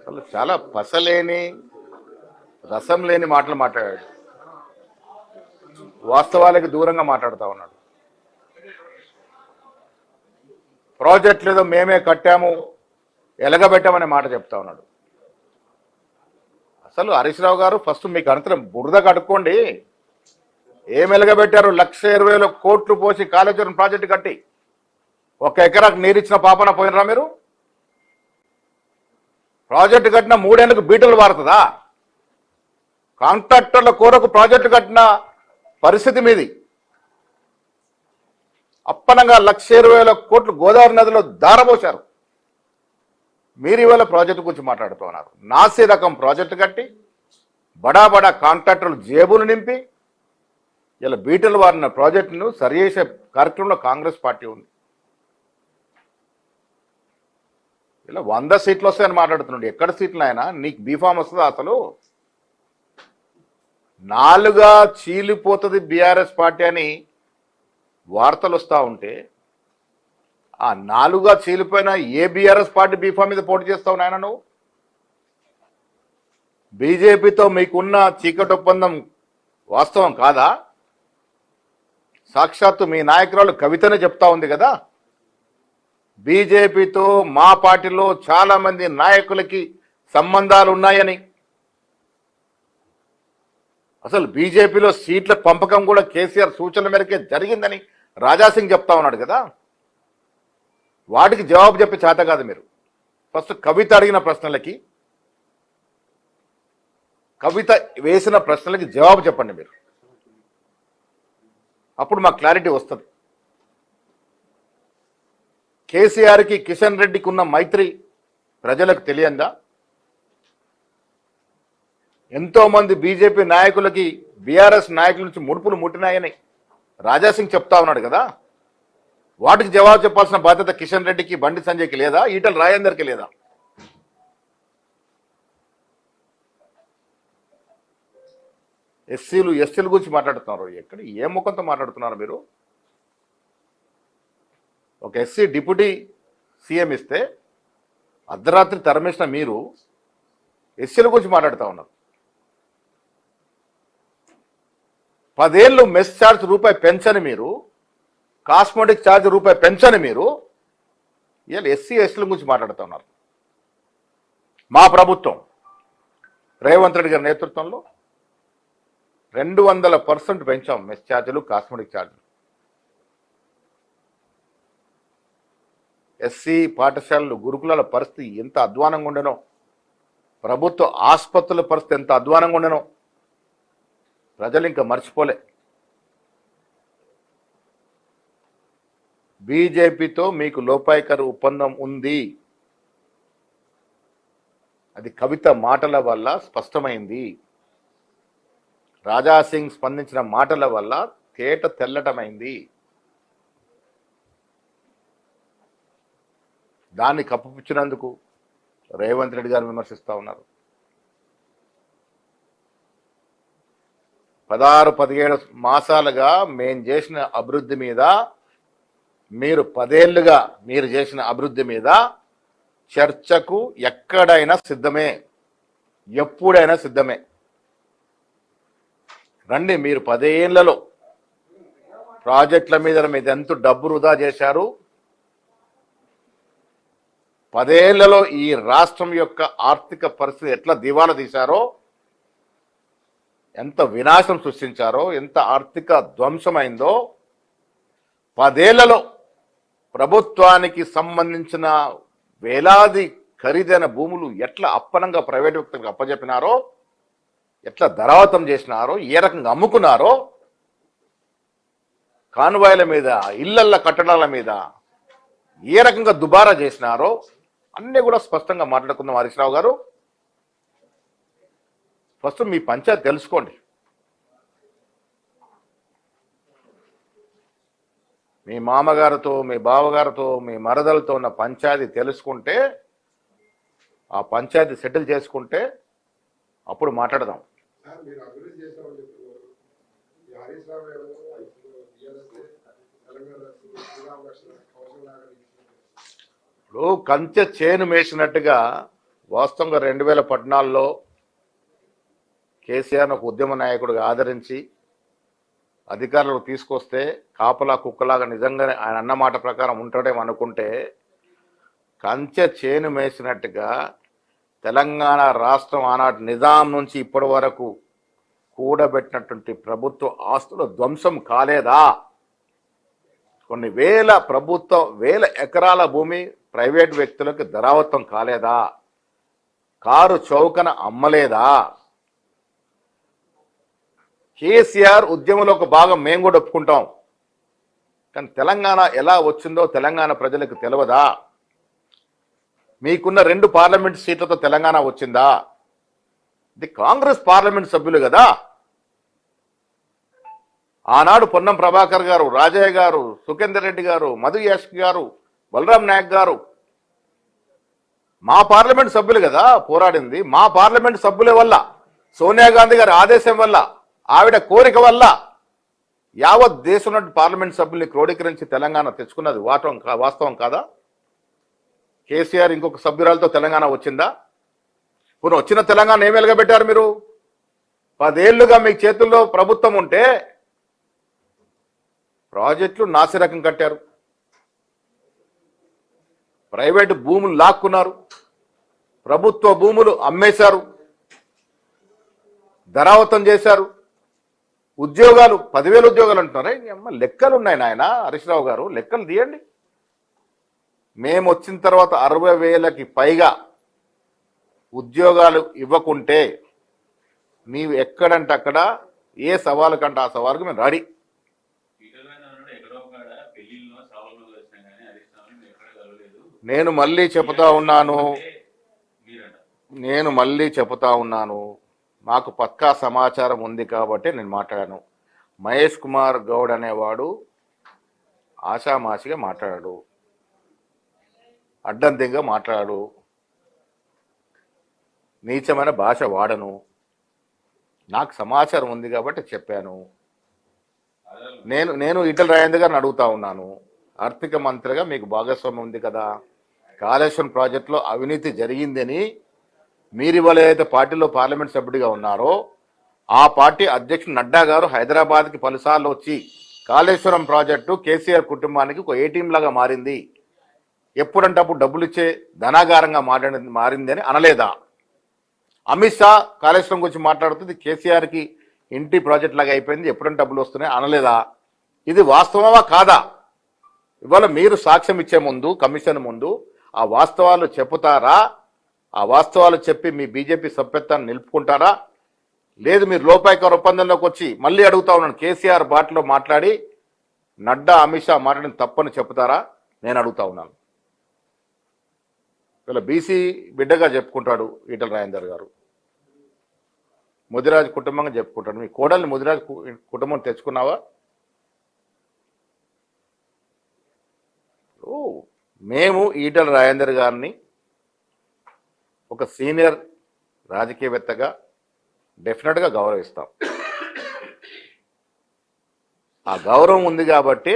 అసలు చాలా పసలేని రసం లేని మాటలు మాట్లాడాడు. వాస్తవాలకు దూరంగా మాట్లాడుతూ ఉన్నాడు. ప్రాజెక్టులు ఏదో మేమే కట్టాము ఎలగబెట్టామనే మాట చెప్తా ఉన్నాడు. అసలు హరీష్ రావు గారు ఫస్ట్ మీకు అనంతరం బురద కడుక్కోండి. ఏం ఎలగబెట్టారు? 1,20,000 కోట్లు పోసి కాళేశ్వరం ప్రాజెక్టు కట్టి 1 ఎకరాకు నీరిచ్చిన పాపన పోయినరా మీరు? ప్రాజెక్టు కట్టిన 3 ఏళ్ళకు బీటలు వారుతుందా? కాంట్రాక్టర్ల కోరకు ప్రాజెక్టు కట్టిన పరిస్థితి మీది. అప్పనంగా 1,20,000 కోట్లు గోదావరి నదిలో దారబోశారు. మీరు ఇవాళ ప్రాజెక్టు గురించి మాట్లాడుతున్నారు. నాసి రకం ప్రాజెక్టు కట్టి బడా బడా కాంట్రాక్టర్లు జేబులు నింపి ఇలా బీటలు వారిన ప్రాజెక్టును సరిచేసే కార్యక్రమంలో కాంగ్రెస్ పార్టీ ఉంది. ఇలా 100 సీట్లు వస్తాయని మాట్లాడుతున్నాడు. ఎక్కడ సీట్లు అయినా నీకు బీఫామ్ వస్తుందా? అసలు 4గా చీలిపోతుంది బీఆర్ఎస్ పార్టీ అని వార్తలు వస్తూ ఉంటే ఆ 4గా చీలిపోయిన ఏ బీఆర్ఎస్ పార్టీ బీఫామ్ మీద పోటీ చేస్తావు నాయన నువ్వు? బీజేపీతో మీకున్న చీకటి ఒప్పందం వాస్తవం కాదా? సాక్షాత్తు మీ నాయకురాలు కవితనే చెప్తా ఉంది కదా, బీజేపీతో మా పార్టీలో చాలా మంది నాయకులకి సంబంధాలు ఉన్నాయని. అసలు బీజేపీలో సీట్ల పంపకం కూడా కేసీఆర్ సూచనల మేరకే జరిగిందని రాజాసింగ్ చెప్తా ఉన్నాడు కదా. వాటికి జవాబు చెప్పే చేత కాదు మీరు. ఫస్ట్ కవిత అడిగిన ప్రశ్నలకి, కవిత వేసిన ప్రశ్నలకి జవాబు చెప్పండి మీరు. అప్పుడు మాకు క్లారిటీ వస్తుంది. కేసీఆర్కి కిషన్ రెడ్డికి ఉన్న మైత్రి ప్రజలకు తెలియందా? ఎంతోమంది బీజేపీ నాయకులకి బీఆర్ఎస్ నాయకుల నుంచి ముడుపులు ముట్టినాయని రాజాసింగ్ చెప్తా ఉన్నాడు కదా. వాటికి జవాబు చెప్పాల్సిన బాధ్యత కిషన్ రెడ్డికి, బండి సంజయ్కి లేదా? ఈటల రాజేందర్కి లేదా? ఎస్సీలు ఎస్టీల గురించి మాట్లాడుతున్నారు. ఎక్కడ ఏ ముఖంతో మాట్లాడుతున్నారు మీరు? ఒక ఎస్సీ డిప్యూటీ సీఎం ఇస్తే అర్ధరాత్రి తరమేసిన మీరు ఎస్సీల గురించి మాట్లాడుతూ ఉన్నారు. 10 ఏళ్ళు మెస్ ఛార్జ్ రూపాయి పెంచని మీరు, కాస్మెటిక్ ఛార్జ్ రూపాయి పెంచని మీరు ఇవాళ ఎస్సీ ఎస్టీల గురించి మాట్లాడుతూ ఉన్నారు. మా ప్రభుత్వం రేవంత్ రెడ్డి గారి నేతృత్వంలో 200% పెంచాం మెస్ ఛార్జీలు, కాస్మెటిక్ ఛార్జీలు. ఎస్సీ పాఠశాలలు, గురుకులాల పరిస్థితి ఎంత అధ్వానంగా ఉండేనో, ప్రభుత్వ ఆసుపత్రుల పరిస్థితి ఎంత అధ్వానంగా ఉండేనో ప్రజలు ఇంకా మర్చిపోలే. బీజేపీతో మీకు లోపాయికర ఒప్పందం ఉంది. అది కవిత మాటల వల్ల స్పష్టమైంది. రాజాసింగ్ స్పందించిన మాటల వల్ల తేట తెల్లటమైంది. దాన్ని కప్పుపుచ్చినందుకు రేవంత్ రెడ్డి గారు విమర్శిస్తూ ఉన్నారు. 16-17 మాసాలుగా మేము చేసిన అభివృద్ధి మీద, మీరు 10 ఏళ్లుగా మీరు చేసిన అభివృద్ధి మీద చర్చకు ఎక్కడైనా సిద్ధమే, ఎప్పుడైనా సిద్ధమే. రండి, మీరు 10 ఏళ్లలో ప్రాజెక్టుల మీద మీరు ఎంత డబ్బు వృధా చేశారు, 10 ఏళ్లలో ఈ రాష్ట్రం యొక్క ఆర్థిక పరిస్థితి ఎట్లా దివాలా తీశారో, ఎంత వినాశం సృష్టించారో, ఎంత ఆర్థిక ధ్వంసమైందో, 10 ఏళ్లలో ప్రభుత్వానికి సంబంధించిన వేలాది ఖరీదైన భూములు ఎట్లా అప్పనంగా ప్రైవేట్ వ్యక్తులకు అప్పజెప్పినారో, ఎట్లా ధరావతం చేసినారో, ఏ రకంగా అమ్ముకున్నారో, కాన్వాయ్ల మీద, ఇళ్లల్ల కట్టడాల మీద ఏ రకంగా దుబారా చేసినారో అన్నీ కూడా స్పష్టంగా మాట్లాడుకుందాం. హరీష్ రావు గారు, ఫస్ట్ మీ పంచాయతీ తెలుసుకోండి. మీ మామగారితో, మీ బావగారితో, మీ మరదలతో ఉన్న పంచాయతీ తెలుసుకుంటే, ఆ పంచాయతీ సెటిల్ చేసుకుంటే అప్పుడు మాట్లాడదాం. ఇప్పుడు కంచె చేను మేసినట్టుగా వాస్తవంగా 2014లో కేసీఆర్ను ఒక ఉద్యమ నాయకుడిగా ఆదరించి అధికారులకు తీసుకొస్తే కాపలా కుక్కలాగా నిజంగానే ఆయన అన్నమాట ప్రకారం ఉంటాడేమో అనుకుంటే కంచె చేను మేసినట్టుగా తెలంగాణ రాష్ట్రం ఆనాటి నిజాం నుంచి ఇప్పటి వరకు కూడబెట్టినటువంటి ప్రభుత్వ ఆస్తుల ధ్వంసం కాలేదా? కొన్ని వేల ఎకరాల భూమి ప్రైవేట్ వ్యక్తులకు ధరావత్వం కాలేదా? కారు చౌకన అమ్మలేదా? కేసీఆర్ ఉద్యమంలో ఒక భాగం మేము కూడా ఒప్పుకుంటాం, కానీ తెలంగాణ ఎలా వచ్చిందో తెలంగాణ ప్రజలకు తెలియదా? మీకున్న 2 పార్లమెంట్ సీట్లతో తెలంగాణ వచ్చిందా? ఇది కాంగ్రెస్ పార్లమెంట్ సభ్యులు కదా. ఆనాడు పొన్నం ప్రభాకర్ గారు, రాజయ్య గారు, సుఖేందర్ రెడ్డి గారు, మధు యాష్కి గారు, బలరాం నాయక్ గారు మా పార్లమెంట్ సభ్యులు కదా పోరాడింది. మా పార్లమెంట్ సభ్యుల వల్ల, సోనియా గాంధీ గారి ఆదేశం వల్ల, ఆవిడ కోరిక వల్ల యావత్ దేశంలో పార్లమెంట్ సభ్యుల్ని క్రోడీకరించి తెలంగాణ తెచ్చుకున్నది వాస్తవం కాదా? కేసీఆర్ ఇంకొక సభ్యురాలతో తెలంగాణ వచ్చిందా? ఇప్పుడు వచ్చిన తెలంగాణ ఏం వెలగబెట్టారు మీరు? 10 ఏళ్లుగా మీ చేతుల్లో ప్రభుత్వం ఉంటే ప్రాజెక్టులు నాసిరకం కట్టారు, ప్రైవేటు భూములు లాక్కున్నారు, ప్రభుత్వ భూములు అమ్మేశారు, ధరావతం చేశారు. ఉద్యోగాలు 10,000 ఉద్యోగాలు అంటున్నారే, అమ్మ లెక్కలు ఉన్నాయి నాయన హరీష్ రావు గారు, లెక్కలు తీయండి. మేము వచ్చిన తర్వాత 60,000కి పైగా ఉద్యోగాలు ఇవ్వకుంటే నీవు ఎక్కడంటే అక్కడ ఏ సవాలు కంటే ఆ సవాలుకు మేము రెడీ. నేను మళ్ళీ చెబుతా ఉన్నాను, మాకు పక్కా సమాచారం ఉంది కాబట్టి నేను మాట్లాడాను. మహేష్ కుమార్ గౌడ్ అనేవాడు ఆషామాషిగా మాట్లాడాడు, అడ్డంతిగా మాట్లాడాడు, నీచమైన భాష వాడను. నాకు సమాచారం ఉంది కాబట్టి చెప్పాను. నేను ఈటెల రాజేందర్ గారిని అడుగుతా ఉన్నాను, ఆర్థిక మంత్రిగా మీకు భాగస్వామ్యం ఉంది కదా, కాళేశ్వరం ప్రాజెక్టులో అవినీతి జరిగిందని మీరు ఇవాళ ఏదైతే పార్టీలో పార్లమెంట్ సభ్యుడిగా ఉన్నారో ఆ పార్టీ అధ్యక్షుడు నడ్డా గారు హైదరాబాద్కి పలుసార్లు వచ్చి కాళేశ్వరం ప్రాజెక్టు కేసీఆర్ కుటుంబానికి ఒక ఏటీఎం లాగా మారింది, ఎప్పుడంటే అప్పుడు డబ్బులు ఇచ్చే ధనాగారంగా మారింది అని అనలేదా? అమిత్ షా కాళేశ్వరం గురించి మాట్లాడుతుంది కేసీఆర్కి ఇంటి ప్రాజెక్ట్ లాగా అయిపోయింది, ఎప్పుడంటే డబ్బులు వస్తున్నాయి అనలేదా? ఇది వాస్తవమా కాదా? ఇవాళ మీరు సాక్ష్యం ఇచ్చే ముందు, కమిషన్ ముందు ఆ వాస్తవాలు చెప్పుతారా? ఆ వాస్తవాలు చెప్పి మీ బీజేపీ సభ్యత్వాన్ని నిలుపుకుంటారా? లేదు మీరు లోపాయకర ఒప్పందంలోకి వచ్చి మళ్ళీ అడుగుతా ఉన్నాను, కేసీఆర్ బాటలో మాట్లాడి నడ్డా అమిత్ షా మాట్లాడిన తప్పని చెప్తారా? నేను అడుగుతా ఉన్నాను. ఇలా బీసీ బిడ్డగా చెప్పుకుంటాడు ఈటెల రాజేందర్ గారు, ముదిరాజు కుటుంబంగా చెప్పుకుంటాడు. మీ కోడల్ని ముదిరాజు కుటుంబం తెచ్చుకున్నావా? మేము ఈటెల రాజేందర్ గారిని ఒక సీనియర్ రాజకీయవేత్తగా డెఫినెట్గా గౌరవిస్తాం. ఆ గౌరవం ఉంది కాబట్టి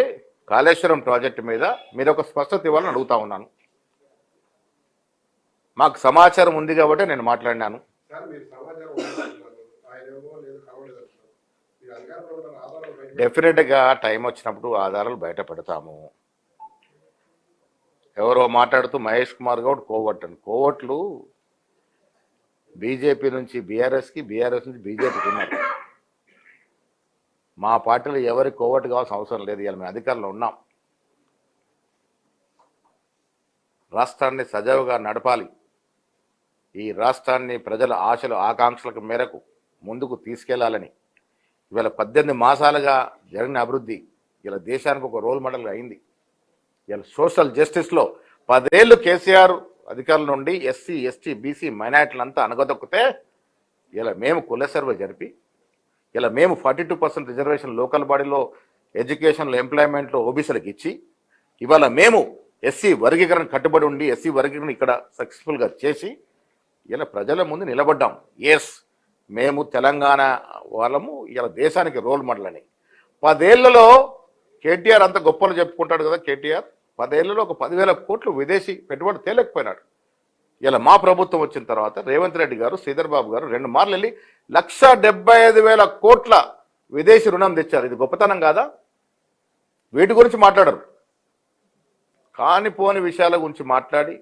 కాళేశ్వరం ప్రాజెక్టు మీద మీరు ఒక స్పష్టత ఇవ్వాలని అడుగుతా ఉన్నాను. మాకు సమాచారం ఉంది కాబట్టి నేను మాట్లాడినాను. డెఫినెట్గా టైం వచ్చినప్పుడు ఆధారాలు బయట పెడతాము. ఎవరో మాట్లాడుతూ మహేష్ కుమార్ గౌడ్ కోవట్ అని, కోవట్లు బీజేపీ నుంచి బీఆర్ఎస్కి, బీఆర్ఎస్ నుంచి బీజేపీకి ఉన్నారు. మా పార్టీలో ఎవరికి కోవట్ కావాల్సిన అవసరం లేదు. ఇవాళ మేము అధికారంలో ఉన్నాం, రాష్ట్రాన్ని సజావుగా నడపాలి, ఈ రాష్ట్రాన్ని ప్రజల ఆశలు ఆకాంక్షలకు మేరకు ముందుకు తీసుకెళ్లాలని ఇవాళ 18 మాసాలుగా జరిగిన అభివృద్ధి ఇలా దేశానికి ఒక రోల్ మోడల్గా అయింది. ఇలా సోషల్ జస్టిస్లో 10 ఏళ్ళు కేసీఆర్ అధికారుల నుండి ఎస్సీ, ఎస్టీ, బీసీ మైనార్టీలంతా అనగదొక్కితే ఇలా మేము కుల సర్వే జరిపి ఇలా మేము 42% రిజర్వేషన్ లోకల్ బాడీలో, ఎడ్యుకేషన్లో, ఎంప్లాయ్మెంట్లో ఓబీసీలకు ఇచ్చి ఇవాళ మేము ఎస్సీ వర్గీకరణ కట్టుబడి ఉండి ఎస్సీ వర్గీకరణ ఇక్కడ సక్సెస్ఫుల్గా చేసి ఇలా ప్రజల ముందు నిలబడ్డాం. ఎస్, మేము తెలంగాణ వాళ్ళము ఇలా దేశానికి రోల్ మోడల్ అని. 10 ఏళ్లలో కేటీఆర్ అంత గొప్పలు చెప్పుకుంటాడు కదా. కేటీఆర్ 10 ఏళ్లలో ఒక 10,000 కోట్లు విదేశీ పెట్టుబడి తేలేకపోయినాడు. ఇలా మా ప్రభుత్వం వచ్చిన తర్వాత రేవంత్ రెడ్డి గారు శ్రీధర్ బాబు గారు 2 మార్లు వెళ్ళి 1,75,000 కోట్ల విదేశీ రుణం తెచ్చారు. ఇది గొప్పతనం కాదా? వీటి గురించి మాట్లాడరు. కానిపోని విషయాల గురించి మాట్లాడి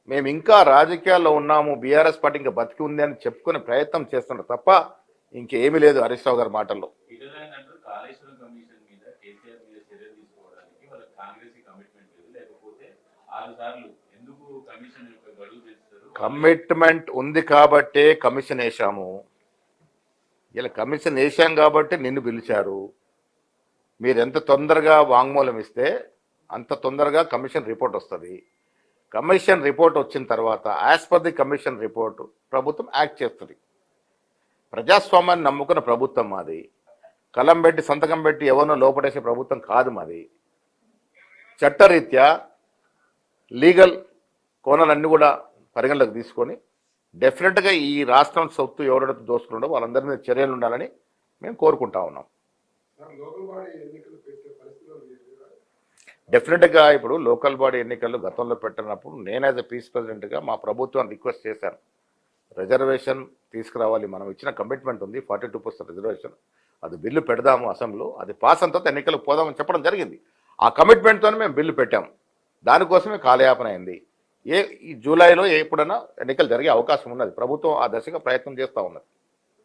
మేము ఇంకా రాజకీయాల్లో ఉన్నాము, బీఆర్ఎస్ పార్టీ ఇంకా బతికి ఉంది అని చెప్పుకునే ప్రయత్నం చేస్తున్నారు తప్ప ఇంకేమీ లేదు హరీష్ రావు గారి మాటల్లో. కమిట్మెంట్ ఉంది కాబట్టే కమిషన్ వేశాము. ఇలా కమిషన్ వేశాం కాబట్టి నిన్ను పిలిచారు. మీరు ఎంత తొందరగా వాంగ్మూలం ఇస్తే అంత తొందరగా కమిషన్ రిపోర్ట్ వస్తుంది. కమిషన్ రిపోర్ట్ వచ్చిన తర్వాత as per the commission report ప్రభుత్వం యాక్ట్ చేస్తుంది. ప్రజాస్వామ్యాన్ని నమ్ముకున్న ప్రభుత్వం మాది. కలం పెట్టి సంతకం పెట్టి ఎవరినో లోపడేసే ప్రభుత్వం కాదు మాది. చట్టరీత్యా లీగల్ కోణాలన్నీ కూడా పరిగణలోకి తీసుకొని డెఫినెట్గా ఈ రాష్ట్రం సొత్తు ఎవరైతే దోసుకుంటో వాళ్ళందరి మీద చర్యలు ఉండాలని మేము కోరుకుంటా ఉన్నాం. డెఫినెట్గా ఇప్పుడు లోకల్ బాడీ ఎన్నికలు గతంలో పెట్టినప్పుడు నేను యాజ్ ఎ పీస్ ప్రెసిడెంట్గా మా ప్రభుత్వాన్ని రిక్వెస్ట్ చేశాను, రిజర్వేషన్ తీసుకురావాలి. మనం ఇచ్చిన కమిట్మెంట్ ఉంది 42% రిజర్వేషన్, అది బిల్లు పెడదాము అసెంబ్లీలో, అది పాస్ అయిన తర్వాత ఎన్నికలకు పోదామని చెప్పడం జరిగింది. ఆ కమిట్మెంట్తోనే మేము బిల్లు పెట్టాము. దానికోసమే కాలయాపన అయింది. ఈ జూలైలో ఎప్పుడైనా ఎన్నికలు జరిగే అవకాశం ఉన్నది. ప్రభుత్వం ఆ దశగా ప్రయత్నం చేస్తూ ఉన్నది.